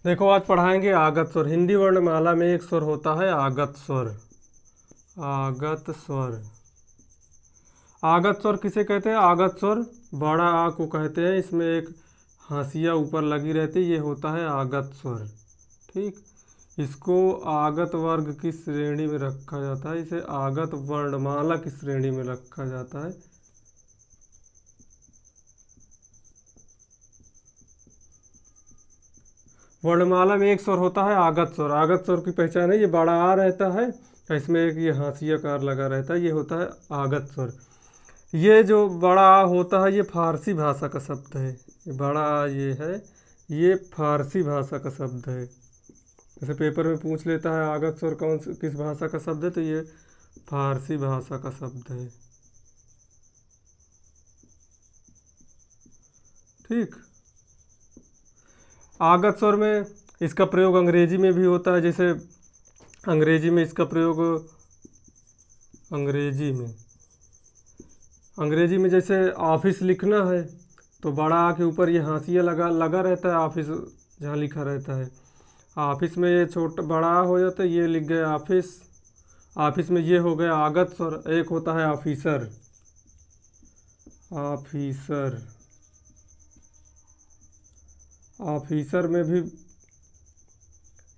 देखो आज पढ़ाएंगे आगत स्वर। हिंदी वर्णमाला में एक स्वर होता है आगत स्वर। आगत स्वर। आगत स्वर किसे कहते हैं? आगत स्वर बड़ा आ को कहते हैं। इसमें एक हाशिया ऊपर लगी रहती है, ये होता है आगत स्वर। ठीक, इसको आगत वर्ग की श्रेणी में रखा जाता है। इसे आगत वर्णमाला की श्रेणी में रखा जाता है। वर्णमाला में एक स्वर होता है आगत स्वर। आगत स्वर की पहचान है, ये बड़ा आ रहता है, इसमें एक ये हाशियाकार लगा रहता है, ये होता है आगत स्वर। ये जो बड़ा आ होता है ये फारसी भाषा का शब्द है। ये बड़ा आ ये है, ये फारसी भाषा का शब्द है। जैसे पेपर में पूछ लेता है आगत स्वर किस भाषा का शब्द है, तो ये फारसी भाषा का शब्द है। ठीक, आगत स्वर में इसका प्रयोग अंग्रेजी में भी होता है। जैसे अंग्रेजी में इसका प्रयोग अंग्रेजी में जैसे ऑफिस लिखना है तो बड़ा आ के ऊपर ये हाशिया लगा रहता है, ऑफिस जहाँ लिखा रहता है। ऑफिस में ये छोटा बड़ा आ हो जाता है, ये लिख गया ऑफिस। ऑफिस में ये हो गया आगत स्वर। एक होता है ऑफिसर। ऑफिसर, ऑफिसर में भी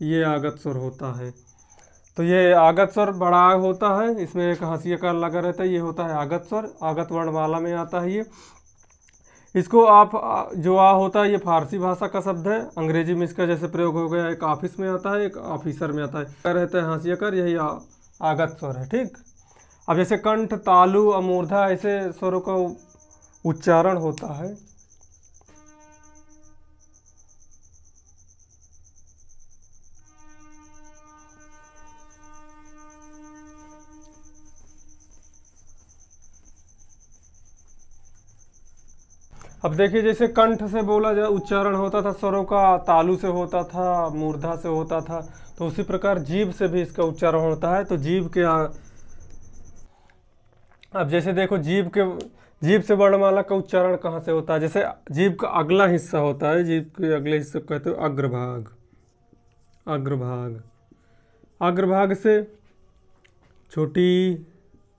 ये आगत स्वर होता है। तो ये आगत स्वर बड़ा आ होता है, इसमें एक हाशियाकार लगा रहता है, ये होता है आगत स्वर। आगत वर्णमाला में आता है ये। इसको आप जो आ होता है ये फारसी भाषा का शब्द है। अंग्रेजी में इसका जैसे प्रयोग हो गया, एक ऑफिस में आता है, एक ऑफिसर में आता है। क्या रहता है हाशियाकार, यही आगत स्वर है। ठीक, अब जैसे कंठ, तालु, अमूर्धा ऐसे स्वरों का उच्चारण होता है। अब देखिए जैसे कंठ से बोला जा उच्चारण होता था स्वरों का, तालु से होता था, मूर्धा से होता था, तो उसी प्रकार जीभ से भी इसका उच्चारण होता है। तो जीभ के अब जैसे देखो जीभ से वर्णमाला का उच्चारण कहाँ से होता है? जैसे जीभ का अगला हिस्सा होता है, जीभ के अगले हिस्से को कहते हो अग्रभाग। अग्रभाग, अग्रभाग से छोटी,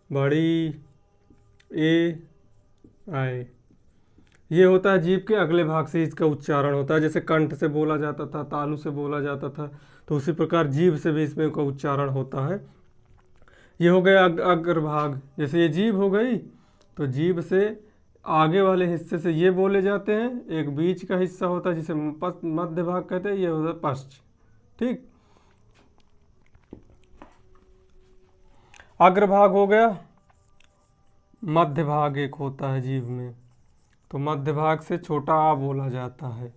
बड़ी, ए, आए, ये होता है जीभ के अगले भाग से इसका उच्चारण होता है। जैसे कंठ से बोला जाता था, तालु से बोला जाता था, तो उसी प्रकार जीभ से भी इसमें का उच्चारण होता है। ये हो गया अग्रभाग। जैसे ये जीभ हो गई, तो जीभ से आगे वाले हिस्से से ये बोले जाते हैं। एक बीच का हिस्सा होता है जिसे मध्य भाग कहते हैं, ये होता है पश्च। ठीक, अग्रभाग हो गया। मध्य भाग एक होता है जीभ में, तो मध्य भाग से छोटा आ बोला जाता है,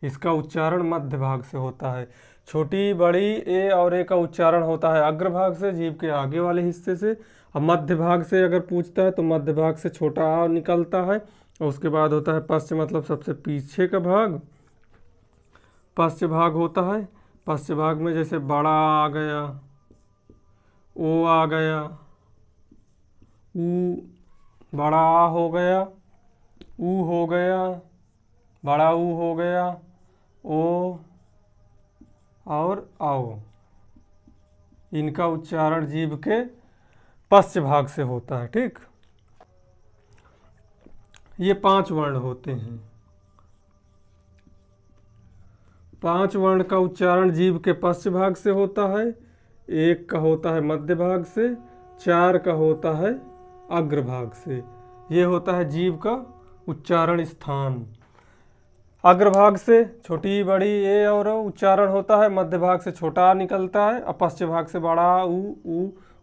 इसका उच्चारण मध्य भाग से होता है। छोटी, बड़ी, ए और ए का उच्चारण होता है अग्रभाग से, जीभ के आगे वाले हिस्से से। अब मध्य भाग से अगर पूछता है तो मध्य भाग से छोटा आ निकलता है, और उसके बाद होता है पश्च, मतलब सबसे पीछे का भाग, पश्च भाग होता है। पश्च भाग में जैसे बड़ा आ गया, ओ आ गया, ऊ, बड़ा आ हो गया, ऊ हो गया, बड़ा ऊ हो गया, ओ और आओ, इनका उच्चारण जीभ के पश्च भाग से होता है। ठीक, ये 5 वर्ण होते हैं। 5 वर्ण का उच्चारण जीभ के पश्च भाग से होता है, 1 का होता है मध्य भाग से, 4 का होता है अग्रभाग से। ये होता है जीभ का उच्चारण स्थान। अग्रभाग से छोटी, बड़ी, ए और उच्चारण होता है, मध्य भाग से छोटा निकलता है, और पश्च भाग से बड़ा, ऊ,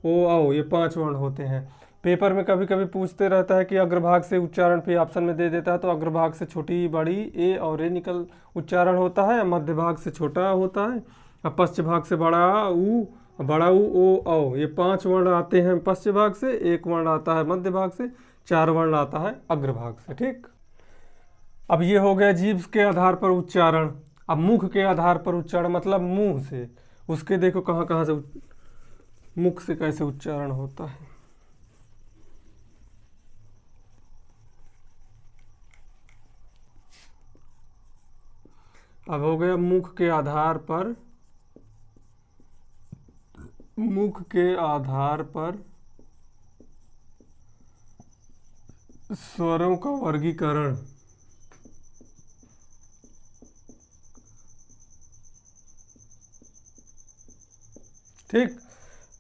ओ, औ। ये 5 वर्ण होते हैं। पेपर में कभी कभी पूछते रहता है कि अग्रभाग से उच्चारण, फिर ऑप्शन में दे देता है, तो अग्रभाग से छोटी, बड़ी, ए और ए उच्चारण होता है, मध्य भाग से छोटा होता है, और पश्च भाग से बड़ा ऊ, बड़ा ऊ, ओ, औ। ये 5 वर्ण आते हैं पश्च भाग से, 1 वर्ण आता है मध्य भाग से, 4 वर्ण आता है अग्रभाग से। ठीक, अब ये हो गया जीभ के आधार पर उच्चारण। अब मुख के आधार पर उच्चारण, मतलब मुंह से, उसके देखो कहाँ कहाँ से मुख से कैसे उच्चारण होता है। अब हो गया मुख के आधार पर, मुख के आधार पर स्वरों का वर्गीकरण। ठीक,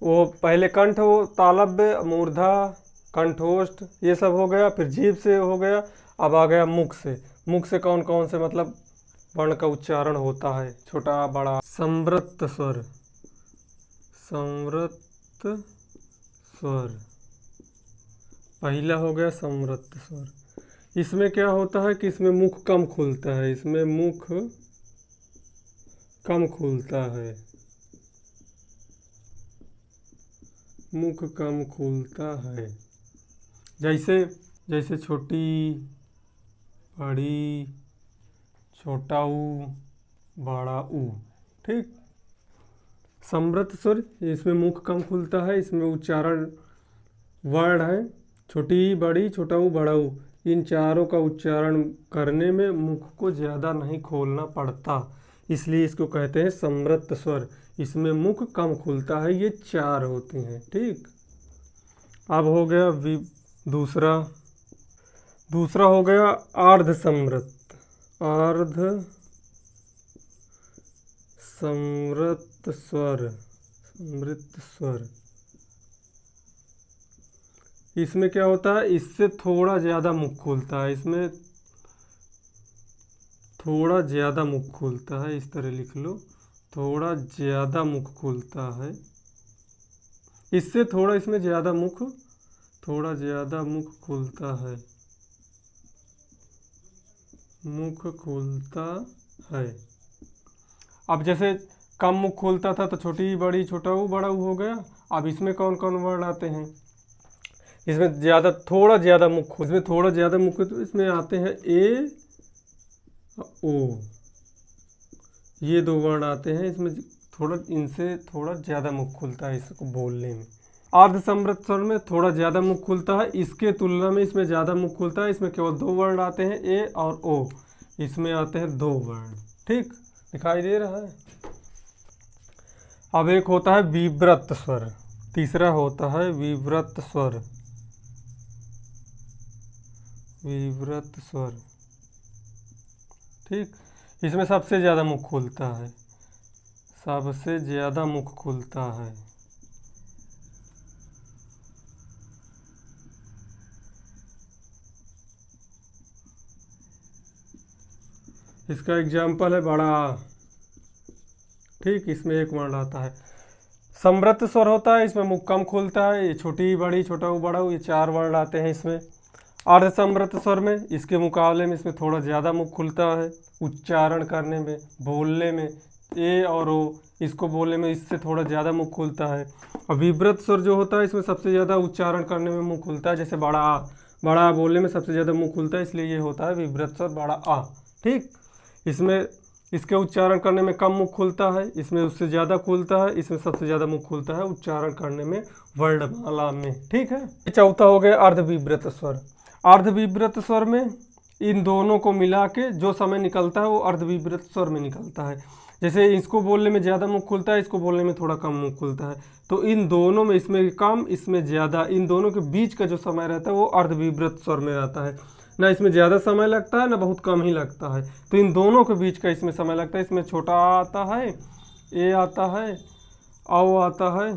वो पहले कंठ हो, तालव्य, मूर्धा, कंठोष्ठ, ये सब हो गया। फिर जीभ से हो गया। अब आ गया मुख से। मुख से कौन कौन से मतलब वर्ण का उच्चारण होता है, छोटा बड़ा। संवृत्त स्वर, संवृत्त स्वर पहला हो गया संवृत्त स्वर। इसमें क्या होता है कि इसमें मुख कम खुलता है, इसमें मुख कम खुलता है, मुख कम खुलता है। जैसे जैसे छोटी, बड़ी, छोटा ऊ, बड़ा ऊ। ठीक, संवृत्त स्वर, इसमें मुख कम खुलता है, इसमें उच्चारण वर्ण है छोटी, बड़ी, छोटा ऊ, बड़ा ऊ। इन चारों का उच्चारण करने में मुख को ज़्यादा नहीं खोलना पड़ता, इसलिए इसको कहते हैं संवृत्त स्वर। इसमें मुख कम खुलता है, ये चार होते हैं। ठीक, अब हो गया दूसरा दूसरा हो गया अर्ध संवृत्त, अर्ध संवृत्त स्वर, संवृत्त स्वर। इसमें क्या होता है, इससे थोड़ा ज़्यादा मुख खुलता है, इसमें थोड़ा ज़्यादा मुख खुलता है। इस तरह लिख लो, थोड़ा ज़्यादा मुख खुलता है, इससे थोड़ा इसमें ज़्यादा मुख, थोड़ा ज़्यादा मुख खुलता है, मुख खुलता है। अब जैसे कम मुख खुलता था तो छोटी, बड़ी, छोटा ऊ, बड़ा ऊ हो गया। अब इसमें कौन कौन वर्ण आते हैं, इसमें ज़्यादा, थोड़ा ज़्यादा मुख, इसमें थोड़ा ज़्यादा मुख, तो इसमें आते हैं ए, ओ, ये दो वर्ण आते हैं। इसमें थोड़ा, इनसे थोड़ा ज़्यादा मुख खुलता है इसको बोलने में। अर्ध संवृत्त स्वर में थोड़ा ज़्यादा मुख खुलता है, इसके तुलना में इसमें ज़्यादा मुख खुलता है। इसमें केवल दो वर्ण आते हैं, ए और ओ, इसमें आते हैं दो वर्ण। ठीक, दिखाई दे रहा है। अब एक होता है विव्रत स्वर, तीसरा होता है विव्रत स्वर, विव्रत स्वर। ठीक, इसमें सबसे ज़्यादा मुख खुलता है, सबसे ज़्यादा मुख खुलता है। इसका एग्जाम्पल है बड़ा आ। ठीक, इसमें एक वर्ण आता है। संवृत्त स्वर होता है, इसमें मुख कम खुलता है, ये छोटी, बड़ी, छोटा ऊ, बड़ा ऊ, ये चार वर्ण आते हैं इसमें। अर्ध संवृत्त स्वर में इसके मुकाबले में इसमें थोड़ा ज़्यादा मुख खुलता है, उच्चारण करने में, बोलने में, ए और ओ, इसको बोलने में इससे थोड़ा ज़्यादा मुख खुलता है। और विव्रत स्वर जो होता है, इसमें सबसे ज़्यादा उच्चारण करने में मुख खुलता है। जैसे बड़ा आ, बड़ा आ बोलने में सबसे ज़्यादा मुख खुलता है, इसलिए ये होता है विव्रत स्वर, बड़ा आ। ठीक, इसमें इसके उच्चारण करने में कम मुख खुलता है, इसमें उससे ज़्यादा खुलता है, इसमें सबसे ज़्यादा मुख खुलता है उच्चारण करने में, वर्णमाला में। ठीक है, चौथा हो गया अर्धविव्रत स्वर। अर्धविव्रत स्वर में इन दोनों को मिला के जो समय निकलता है वो अर्धविव्रत स्वर में निकलता है। जैसे इसको बोलने में ज़्यादा मुख खुलता है, इसको बोलने में थोड़ा कम मुख खुलता है, तो इन दोनों में, इसमें कम, इसमें ज़्यादा, इन दोनों के बीच का जो समय रहता है वो अर्धविव्रत स्वर में रहता है। ना इसमें ज़्यादा समय लगता है, ना बहुत कम ही लगता है, तो इन दोनों के बीच का इसमें समय लगता है। इसमें छोटा आ आता है, ए आता है, औ आता है,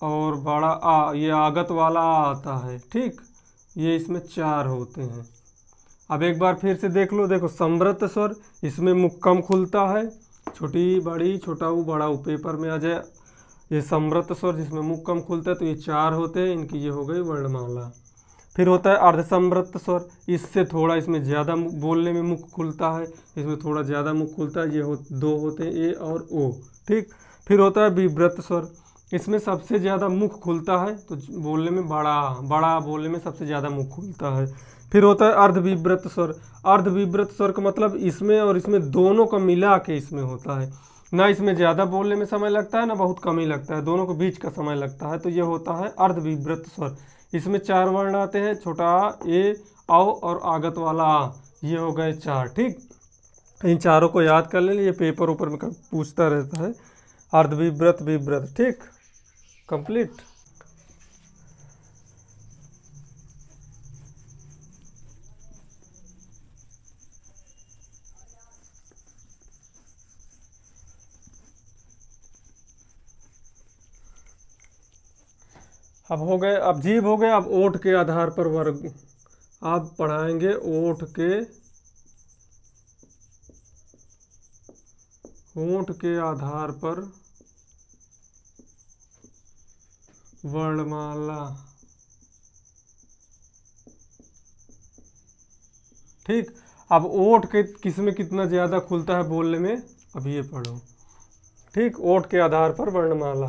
और बड़ा आ, ये आगत वाला आ आता है। ठीक, ये इसमें चार होते हैं। अब एक बार फिर से देख लो, देखो संवृत्त स्वर, इसमें मुख कम खुलता है, छोटी, बड़ी, छोटा ऊ, बड़ा ऊ, पेपर में आ जाए। ये संवृत्त स्वर जिसमें मुख कम खुलता है, तो ये चार होते हैं, इनकी ये हो गई वर्णमाला। फिर होता है अर्धसंवृत्त स्वर, इससे थोड़ा, इसमें ज़्यादा बोलने में मुख खुलता है, इसमें थोड़ा ज़्यादा मुख खुलता है, ये दो होते हैं, ए और ओ। ठीक, फिर होता है विव्रत स्वर, इसमें सबसे ज़्यादा मुख खुलता है, तो बोलने में बड़ा, बड़ा बोलने में सबसे ज़्यादा मुख खुलता है। फिर होता है अर्धविव्रत स्वर। अर्धविव्रत स्वर का मतलब इसमें और इसमें दोनों का मिला के इसमें होता है, ना इसमें ज़्यादा बोलने में समय लगता है, ना बहुत कम ही लगता है, दोनों के बीच का समय लगता है, तो ये होता है अर्धविव्रत स्वर। इसमें चार वर्ण आते हैं, छोटा आ, ए, औ और आगत वाला आ, ये हो गए चार। ठीक, इन चारों को याद कर लें, ये पेपर ऊपर में पूछता रहता है। अर्धविव्रत, विव्रत, ठीक, कंप्लीट। अब हो गए, अब जीव हो गए। अब ओठ के आधार पर वर्ग आप पढ़ाएंगे। ओठ के आधार पर वर्णमाला, ठीक। अब ओठ के किस में कितना ज़्यादा खुलता है बोलने में, अब ये पढ़ो, ठीक। ओठ के आधार पर वर्णमाला।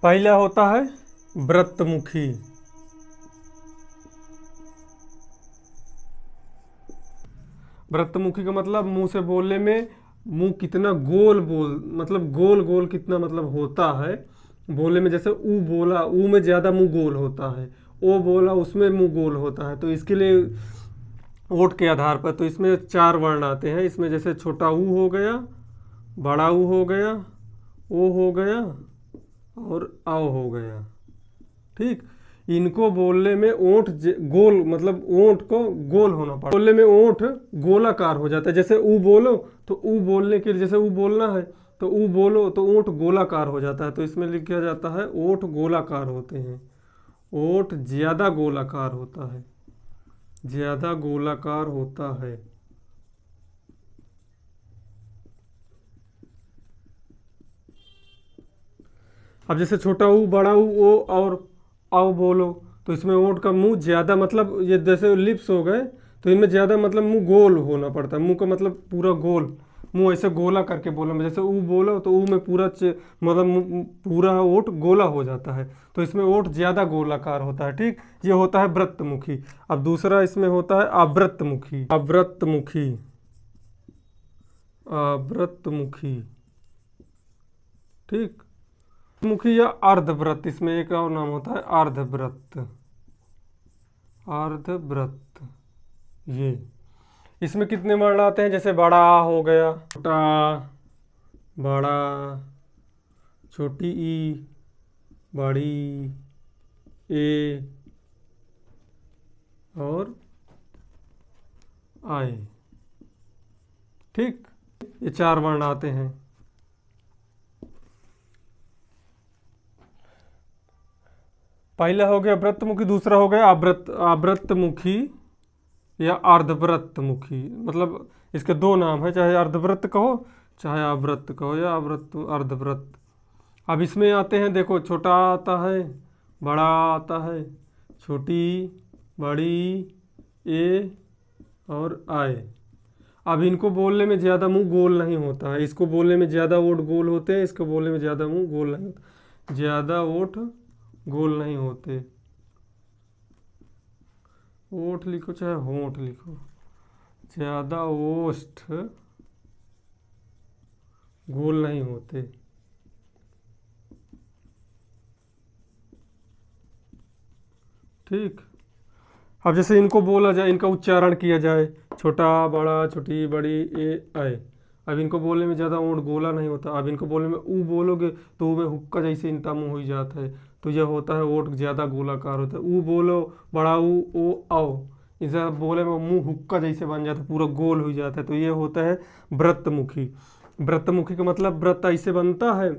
पहला होता है व्रतमुखी। व्रतमुखी का मतलब मुंह से बोलने में, मुंह कितना गोल मतलब गोल गोल कितना मतलब होता है बोलने में। जैसे ऊ बोला, ऊ में ज़्यादा मुंह गोल होता है, ओ बोला उसमें मुंह गोल होता है। तो इसके लिए ओठ के आधार पर तो इसमें 4 वर्ण आते हैं इसमें। जैसे छोटा ऊ हो गया, बड़ा ऊ हो गया, ओ हो गया और आओ हो गया, ठीक। इनको बोलने में ओठ गोल, मतलब ओठ को गोल होना पड़ता है। बोलने में ओठ गोलाकार हो जाता है। जैसे ऊ बोलो तो ऊ बोलने के लिए, जैसे ऊ बोलना है तो ऊ बोलो तो ओठ गोलाकार हो जाता है। तो इसमें लिखा जाता है ओठ गोलाकार होते हैं। ओठ ज़्यादा गोलाकार होता है, ज़्यादा गोलाकार होता है। अब जैसे छोटा ऊ, बड़ा ऊ, ओ और आओ बोलो तो इसमें ओठ का मुंह ज़्यादा, मतलब ये जैसे लिप्स हो गए तो इनमें ज़्यादा मतलब मुंह गोल होना पड़ता है। मुंह का मतलब पूरा गोल, मुंह ऐसे गोला करके बोलो। जैसे ऊ बोलो तो ऊ में पूरा मतलब पूरा ओठ गोला हो जाता है। तो इसमें ओठ ज़्यादा गोलाकार होता है, ठीक। ये होता है व्रतमुखी। अब दूसरा इसमें होता है अव्रतमुखी। अव्रतमुखी, अव्रतमुखी, ठीक। मुखी या अर्धव्रत, इसमें एक और नाम होता है अर्धव्रत। अर्धव्रत, ये इसमें कितने वर्ण आते हैं? जैसे बड़ा हो गया, छोटा, बड़ा, छोटी ई, बड़ी ए और आए, ठीक। ये 4 वर्ण आते हैं। पहला हो गया व्रतमुखी, दूसरा हो गया अव्रतमुखी या अर्धव्रतमुखी। मतलब इसके 2 नाम है, चाहे अर्धव्रत कहो चाहे अव्रत कहो या अर्धव्रत। अब इसमें आते हैं, देखो छोटा आता है, बड़ा आता है, छोटी, बड़ी, ए और आए। अब इनको बोलने में ज़्यादा मुंह गोल नहीं होता है। इसको बोलने में ज़्यादा ओठ गोल होते हैं, इसको बोलने में ज़्यादा मुंह गोल नहीं होता, ज़्यादा ओठ गोल नहीं होते। ओठ लिखो चाहे होंठ लिखो, ज़्यादा ओष्ठ गोल नहीं होते, ठीक। अब जैसे इनको बोला जाए, इनका उच्चारण किया जाए, छोटा, बड़ा, छोटी, बड़ी, ए, आए। अब इनको बोलने में ज़्यादा ओंठ गोला नहीं होता। अब इनको बोलने में ऊ बोलोगे तो ऊ में हुक्का जैसे इनका मुँह हो जाता है। तो यह होता है ओठ ज़्यादा गोलाकार होता है। ऊ बोलो, बड़ा ऊ, ओ, आओ, इसे बोले में मुँह हुक्का जैसे बन जाता है, पूरा गोल हो जाता है। तो ये होता है व्रतमुखी। व्रतमुखी का मतलब व्रत ऐसे बनता है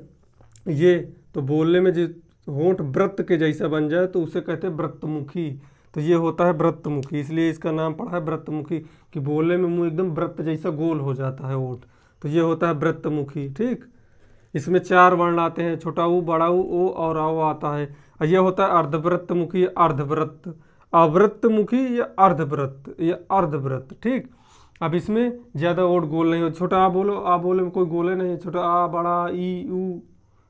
ये, तो बोलने में जो होंठ व्रत के जैसा बन जाए तो उसे कहते हैं व्रतमुखी। तो ये होता है व्रतमुखी, इसलिए इसका नाम पड़ा है व्रतमुखी, कि बोलने में मुंह एकदम व्रत जैसा गोल हो जाता है ओठ। तो ये होता है व्रतमुखी, ठीक। इसमें 4 वर्ण आते हैं, छोटा ऊ, बड़ा ऊ, ओ और आओ आता है। और यह होता है अर्धव्रतमुखी, अर्धव्रत, अव्रतमुखी या अर्धव्रत या अर्धव्रत, ठीक। अब इसमें ज़्यादा ओठ गोल नहीं हो। छोटा आ बोले में कोई गोले नहीं है। छोटा आ, बड़ा, ई, ऊ,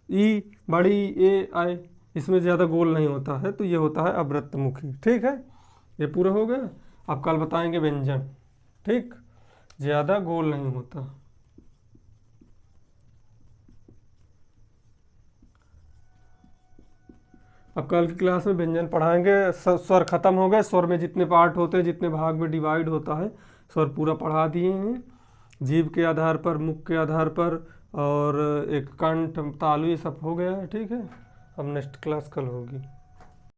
ई, बड़ी, ए, आए, इसमें ज़्यादा गोल नहीं होता है। तो ये होता है अव्रतमुखी, ठीक है। ये पूरा हो गया। अब कल बताएंगे व्यंजन, ठीक, ज़्यादा गोल नहीं होता। अब कल की क्लास में व्यंजन पढ़ाएंगे। स्वर खत्म हो गए। स्वर में जितने पार्ट होते हैं, जितने भाग में डिवाइड होता है, स्वर पूरा पढ़ा दिए हैं। जीभ के आधार पर, मुख के आधार पर, और एक कंठ, तालु, ये सब हो गया है। ठीक है, अब नेक्स्ट क्लास कल होगी।